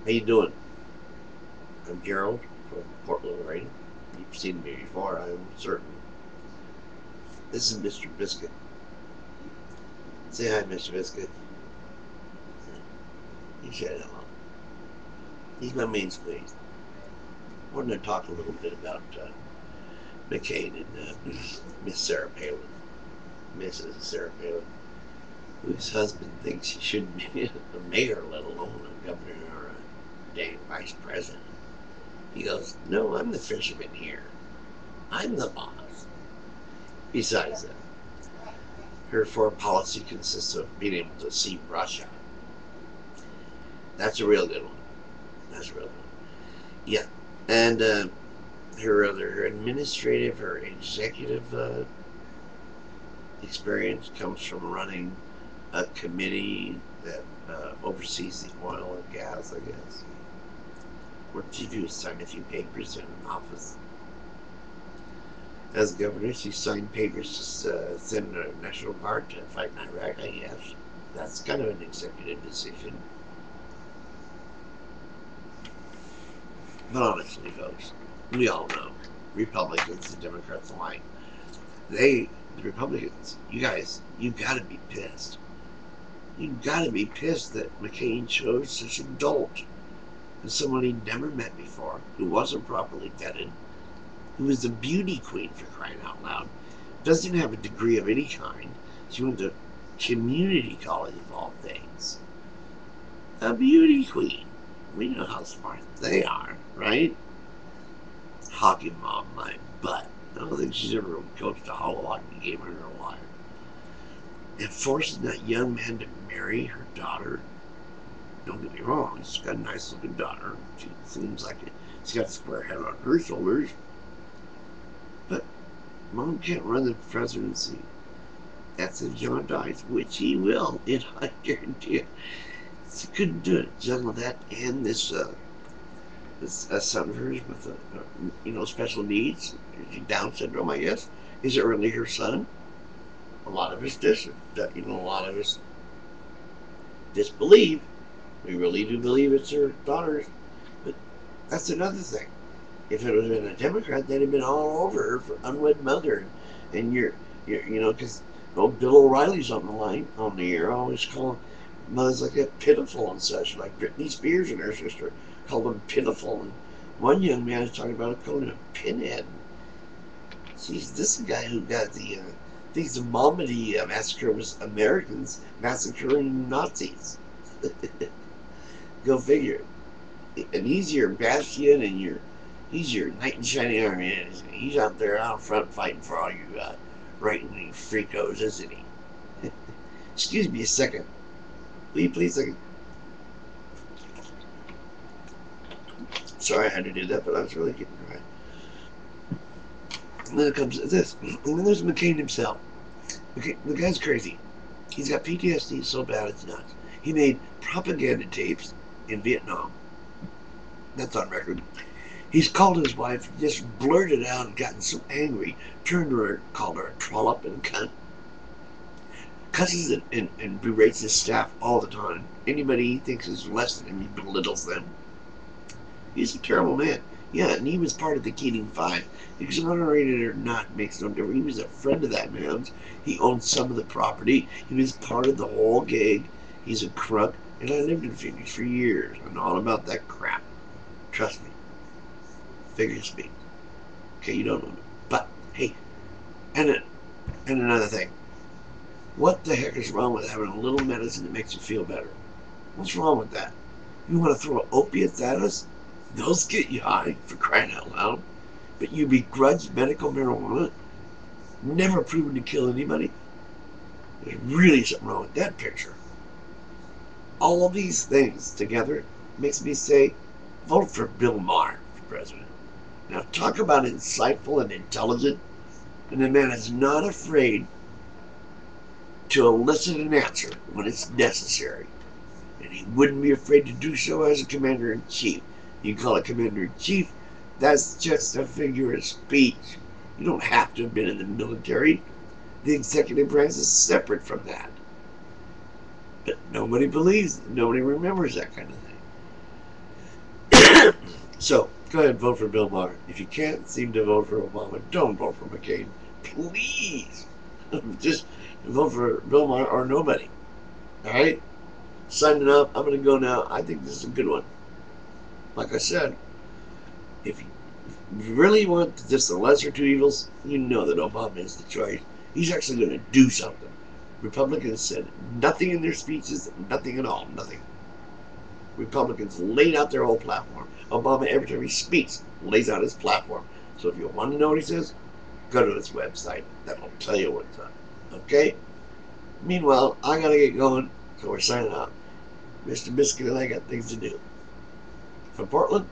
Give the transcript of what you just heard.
How you doing? I'm Gerald from Portland, Oregon. You've seen me before, I'm certain. This is Mr. Biscuit. Say hi, Mr. Biscuit. He said hello. He's my main squeeze. I wanted to talk a little bit about McCain and Miss Sarah Palin, Mrs. Sarah Palin, whose husband thinks she shouldn't be a mayor, let alone a governor or a dang vice president. He goes, "No, I'm the fisherman here. I'm the boss." Besides that, her foreign policy consists of being able to see Russia. That's a real good one. That's a real good one. Yeah. And her administrative, her executive experience comes from running a committee that oversees the oil and gas, I guess. What did you do? Sign a few papers in an office. As governor, she signed papers to send the National Guard to fight in Iraq, I guess. That's kind of an executive decision. But honestly, folks, we all know Republicans and Democrats alike. The Republicans, you guys, you gotta be pissed. You gotta be pissed that McCain chose such a dolt, and someone he'd never met before, who wasn't properly vetted, who was a beauty queen for crying out loud, doesn't have a degree of any kind. She went to community college of all things. A beauty queen. We know how smart they are, right? Hockey mom, my butt. I don't think she's ever coached a hollow hockey game in her life. And forcing that young man to marry her daughter. Don't get me wrong, she's got a nice looking daughter. She seems like she's got a square head on her shoulders. But mom can't run the presidency. That's if John dies, which he will, and I guarantee it. She couldn't do it. Juggle that and this son of hers with special needs, Down syndrome, I guess. Is it really her son? A lot of us a lot of us disbelieve. We really do believe it's her daughter's. But that's another thing. If it was been a Democrat, they'd have been all over her for unwed mother. And because Bill O'Reilly's on the line on the air, always calling mothers like that pitiful and such, like Britney Spears and her sister called them pitiful. And one young man is talking about calling him a pinhead. Jeez, this is a guy who got thinks the Malmedy massacre was Americans massacring Nazis. Go figure. And he's your bastion and he's your knight in shining armor. He's out there out front fighting for all you right-wing freakos, isn't he? Excuse me a second. Will you please? Sorry I had to do that, but I was really getting dry. And then it comes to this. And then there's McCain himself. Okay, the guy's crazy. He's got PTSD so bad it's nuts. He made propaganda tapes in Vietnam. That's on record. He's called his wife, just blurted out and gotten so angry, turned to her, called her a trollop and a cunt. Cusses and berates his staff all the time. Anybody he thinks is less than him, he belittles them. He's a terrible man. Yeah, and he was part of the Keating Five. Exonerated or not makes no difference. He was a friend of that man's. He owned some of the property. He was part of the whole gig. He's a crook. And I lived in Phoenix for years. I know all about that crap. Trust me. Figure speak. Okay, you don't know me. But, hey, and another thing. What the heck is wrong with having a little medicine that makes you feel better? What's wrong with that? You want to throw opiates at us? Those get you high, for crying out loud. But you begrudge medical marijuana? Never proven to kill anybody? There's really something wrong with that picture. All of these things together makes me say, vote for Bill Maher for president. Now talk about insightful and intelligent. And the man is not afraid to elicit an answer when it's necessary. And he wouldn't be afraid to do so as a commander-in-chief. You call it commander-in-chief, that's just a figure of speech. You don't have to have been in the military. The executive branch is separate from that. But nobody believes it. Nobody remembers that kind of thing. So go ahead and vote for Bill Maher. If you can't seem to vote for Obama, don't vote for McCain. Please. Just vote for Bill Maher or nobody. All right? Signing up. I'm going to go now. I think this is a good one. Like I said, if you really want just the lesser two evils, you know that Obama is the choice. He's actually going to do something. Republicans said nothing in their speeches, nothing at all, nothing. Republicans laid out their whole platform. Obama, every time he speaks, lays out his platform. So if you want to know what he says, go to his website. That'll tell you what's up. Okay? Meanwhile, I got to get going, so we're signing out. Mr. Biscuit and I got things to do. From Portland,